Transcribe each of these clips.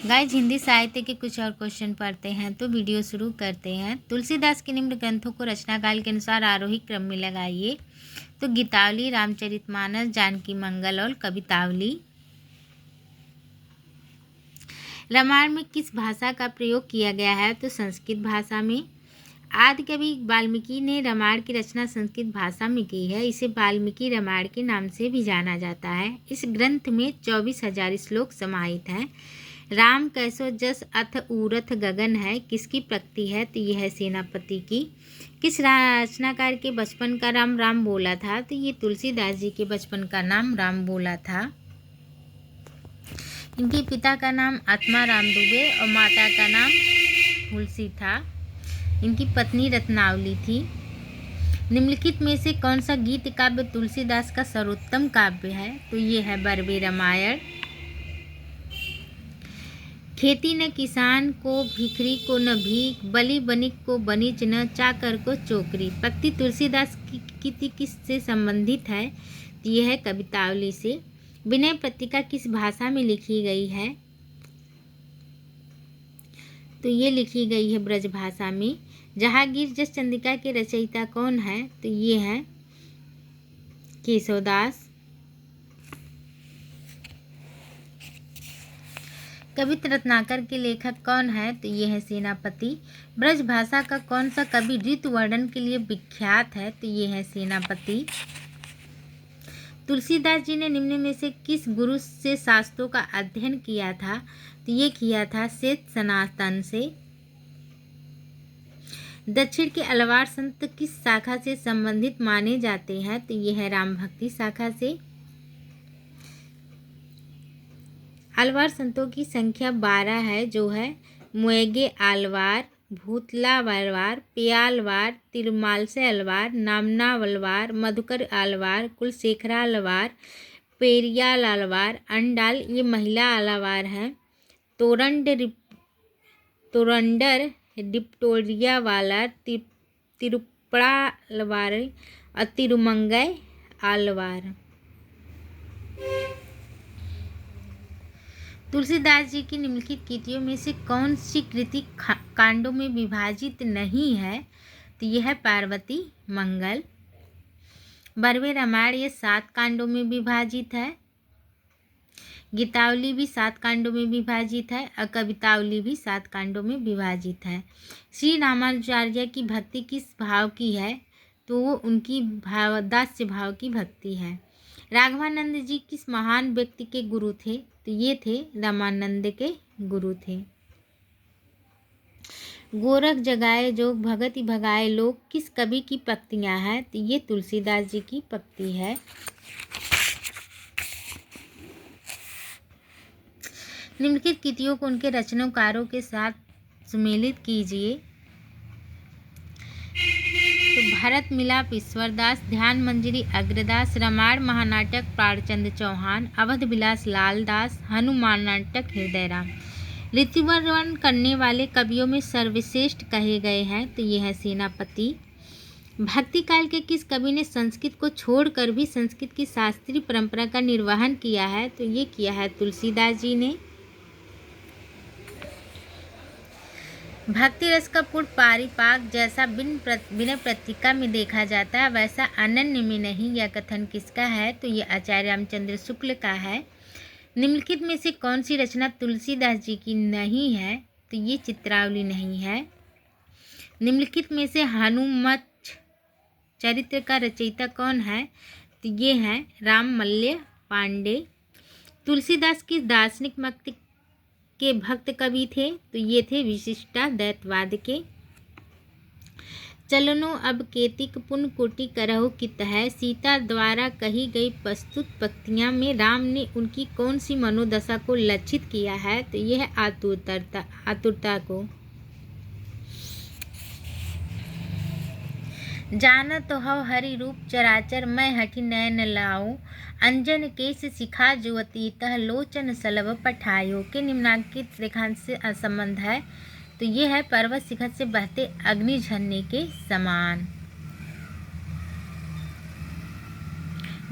Guys Hindi साहित्य के कुछ और क्वेश्चन पढ़ते हैं तो वीडियो शुरू करते हैं। तुलसीदास के निम्न ग्रंथों को रचना काल के अनुसार आरोही क्रम में लगाइए। तो गीतावली, रामचरितमानस, जानकी मंगल और कवितावली। रामायण में किस भाषा का प्रयोग किया गया है? तो संस्कृत भाषा में। आदिकवि वाल्मीकि ने रामायण की रचना संस्कृत भाषा में की है। इसे वाल्मीकि रामायण के नाम से भी जाना जाता है। इस ग्रंथ में 24,000 श्लोक समाहित हैं। राम कैसो जस अथ ऊरथ गगन है किसकी प्रकृति है? तो यह है सेनापति की। किस रचनाकार के बचपन का नाम राम बोला था? तो ये तुलसीदास जी के बचपन का नाम राम बोला था। इनके पिता का नाम आत्माराम दुबे और माता का नाम तुलसी था। इनकी पत्नी रत्नावली थी। निम्नलिखित में से कौन सा गीत काव्य तुलसीदास का सर्वोत्तम काव्य है? तो ये है बरवे रामायण। खेती न किसान को, भिखरी को न भीख, बलि बनिक को बनिज न, चाकर को चोकरी। पंक्ति तुलसीदास की किससे संबंधित है? तो यह है कवितावली से। विनय पत्रिका किस भाषा में लिखी गई है? तो ये लिखी गई है ब्रज भाषा में। जहांगीर जस चंद्रिका के रचयिता कौन है? तो ये है केशवदास। कवित रत्नाकर के लेखक कौन है? तो ये है सेनापति। ब्रज भाषा का कौन सा कवि ऋतु वर्णन के लिए विख्यात है? तो ये है सेनापति। तुलसीदास जी ने निम्न में से किस गुरु से शास्त्रों का अध्ययन किया था? तो ये किया था श्वेत सनातन से। दक्षिण के अलवार संत किस शाखा से संबंधित माने जाते हैं? तो ये है राम भक्ति शाखा से। अलवार संतों की संख्या 12 है, जो है मुएगे आलवार, भूतला अलवार, पेयालवार, तिरुमालसे अलवार, नामना अलवार, मधुकर अलवार, कुलशेखरा अलवार, पेरियाल अलवार, अंडाल ये महिला अलवार हैं। तोरंडर डिप्टोरिया वाला, तिरुपड़ा अलवार और तिरुमंगई अलवार। तुलसीदास जी की निम्नलिखित कृतियों में से कौन सी कृति कांडों में विभाजित नहीं है? तो यह है पार्वती मंगल। बरवे रामायण ये 7 कांडों में विभाजित है। गीतावली भी 7 कांडों में विभाजित है और कवितावली भी 7 कांडों में विभाजित है। श्री रामानुजाचार्य की भक्ति किस भाव की है? तो वो उनकी दास्य भाव की भक्ति है। राघवानंद जी किस महान व्यक्ति के गुरु थे? तो ये थे रामानंद के गुरु थे। गोरख जगाए जोग भगति भगाए लोग किस कवि की पंक्तियां हैं? तो ये तुलसीदास जी की पंक्ति है। निम्नलिखित कृतियों को उनके रचनाकारों के साथ सुमेलित कीजिए। तो भरत मिलाप ईश्वरदास, ध्यान मंजरी अग्रदास, रामायण महानाटक प्राणचंद्र चौहान, अवध विलास लालदास, हनुमान नाटक हृदयराम। ऋतुवर्णन करने वाले कवियों में सर्वश्रेष्ठ कहे गए हैं? तो ये है सेनापति। भक्ति काल के किस कवि ने संस्कृत को छोड़कर भी संस्कृत की शास्त्रीय परंपरा का निर्वहन किया है? तो ये किया है तुलसीदास जी ने। भक्ति रस का पूर्ण पारिपाक जैसा विनय पत्रिका में देखा जाता है, वैसा अनन्य में नहीं। यह कथन किसका है? तो ये आचार्य रामचंद्र शुक्ल का है। निम्नलिखित में से कौन सी रचना तुलसीदास जी की नहीं है? तो ये चित्रावली नहीं है। निम्नलिखित में से हनुमत चरित्र का रचयिता कौन है? तो ये है राममल्ल पांडे। तुलसीदास की दार्शनिक मत के भक्त कवि थे? तो ये थे विशिष्टाद्वैतवाद के। चलनो अब केतिक पुन कोटि करहु कित है, सीता द्वारा कही गई प्रस्तुत पंक्तियां में राम ने उनकी कौन सी मनोदशा को लक्षित किया है? तो यह है आतुरता को। जानत हो हरि रूप चराचर, मैं हठि नयन लाऊं, अंजन केश शिखा जुवती तह लोचन सलभ पठायो के निम्नांकित रेखांश से असंबंध है? तो ये है पर्वत शिखर से बहते अग्नि झरने के समान।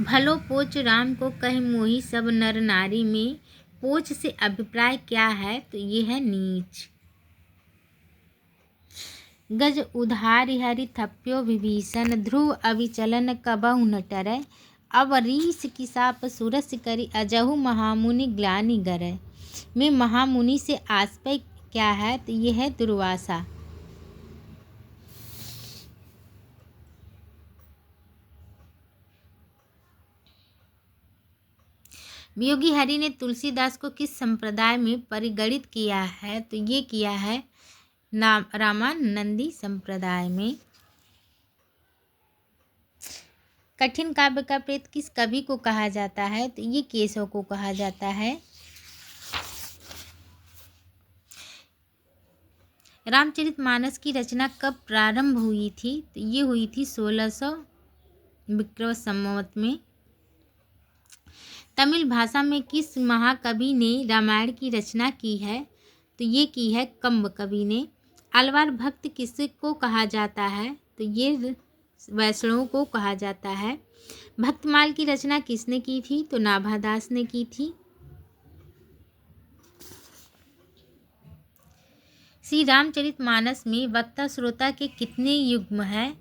भलो पोच राम को कह मोहि सब नर नारी में, पोच से अभिप्राय क्या है? तो ये है नीच। गज उधारि हरि थप्यो विभीषण, ध्रुव अविचलन कबहु न टरै, अवरीस की साप सुरस करी, अजहु महामुनि ग्लानि गरै। में महामुनि से आस्पय क्या है? तो ये है दुर्वासा। वियोगी हरि ने तुलसीदास को किस संप्रदाय में परिगणित किया है? तो ये किया है रामानंदी संप्रदाय में। कठिन काव्य का प्रेत किस कवि को कहा जाता है? तो ये केशव को कहा जाता है। रामचरितमानस की रचना कब प्रारंभ हुई थी? तो ये हुई थी 1600 विक्रम संवत में। तमिल भाषा में किस महाकवि ने रामायण की रचना की है? तो ये की है कंब कवि ने। अलवार भक्त किसको कहा जाता है? तो ये वैष्णव को कहा जाता है। भक्तमाल की रचना किसने की थी? तो नाभादास ने की थी। श्री रामचरितमानस में वक्ता श्रोता के कितने युग्म हैं?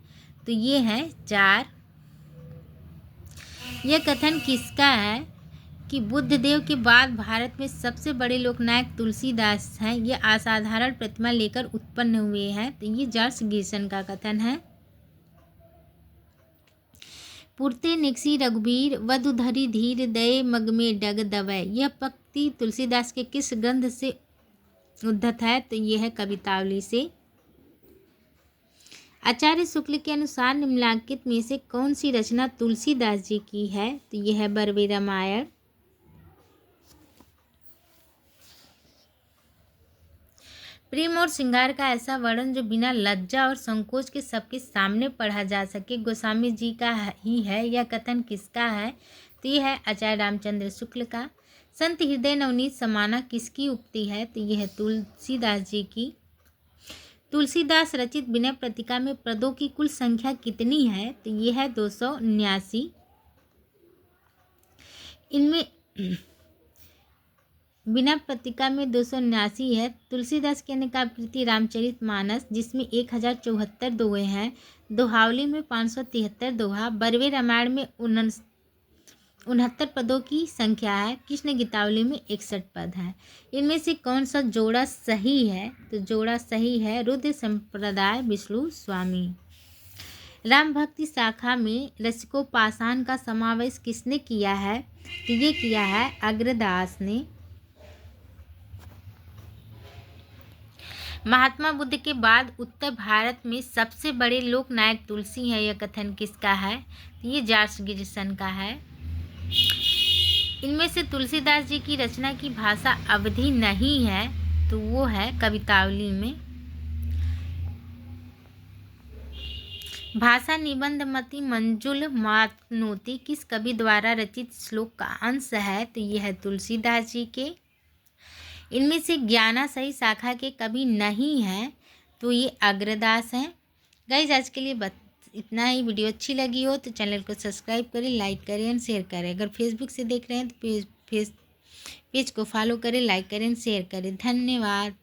तो ये हैं 4। यह कथन किसका है कि बुद्धदेव के बाद भारत में सबसे बड़े लोकनायक तुलसीदास हैं? ये असाधारण प्रतिमा लेकर उत्पन्न हुए हैं। तो ये जॉर्ज गिब्सन का कथन है। पुरते निकसी रघुबीर, वधु धरि धीर दये, मग में डग दवै। यह पंक्ति तुलसीदास के किस ग्रंथ से उद्धत है? तो यह है कवितावली से। आचार्य शुक्ल के अनुसार निम्नलिखित में से कौन सी रचना तुलसीदास जी की है? तो यह है बरवे रामायण। प्रेम और श्रृंगार का ऐसा वर्णन जो बिना लज्जा और संकोच के सबके सामने पढ़ा जा सके गोस्वामी जी का ही है। यह कथन किसका है? तो यह है आचार्य रामचंद्र शुक्ल का। संत हृदय नवनीत समाना किसकी उक्ति है? तो यह है तुलसीदास जी की। तुलसीदास रचित विनय पत्रिका में पदों की कुल संख्या कितनी है? तो यह है 279। इनमें विनय पत्रिका में 279 है। तुलसीदास की अन्य काव्यकृति रामचरितमानस जिसमें 1074 दोहे हैं, दोहावली में 573 दोहा, बरवे रामायण में 69 पदों की संख्या है, कृष्ण गीतावली में 61 पद हैं। इनमें से कौन सा जोड़ा सही है? तो जोड़ा सही है रुद्र संप्रदाय विष्णु स्वामी। राम भक्ति शाखा में रसिकोपासन का समावेश किसने किया है? तो ये किया है अग्रदास ने। महात्मा बुद्ध के बाद उत्तर भारत में सबसे बड़े लोकनायक तुलसी है। यह कथन किसका है? तो ये जॉर्ज गिब्सन का है। इनमें से तुलसीदास जी की रचना की भाषा अवधी नहीं है, तो वो है कवितावली में। भाषा निबंध मति मंजुल मातनोती किस कवि द्वारा रचित श्लोक का अंश है? तो यह है तुलसीदास जी के। इनमें से ज्ञाना सही शाखा के कवि नहीं है, तो ये अग्रदास हैं। गाइस आज के लिए इतना ही। वीडियो अच्छी लगी हो तो चैनल को सब्सक्राइब करें, लाइक करें और शेयर करें। अगर फेसबुक से देख रहे हैं तो पेज को फॉलो करें, लाइक करें, शेयर करें। धन्यवाद।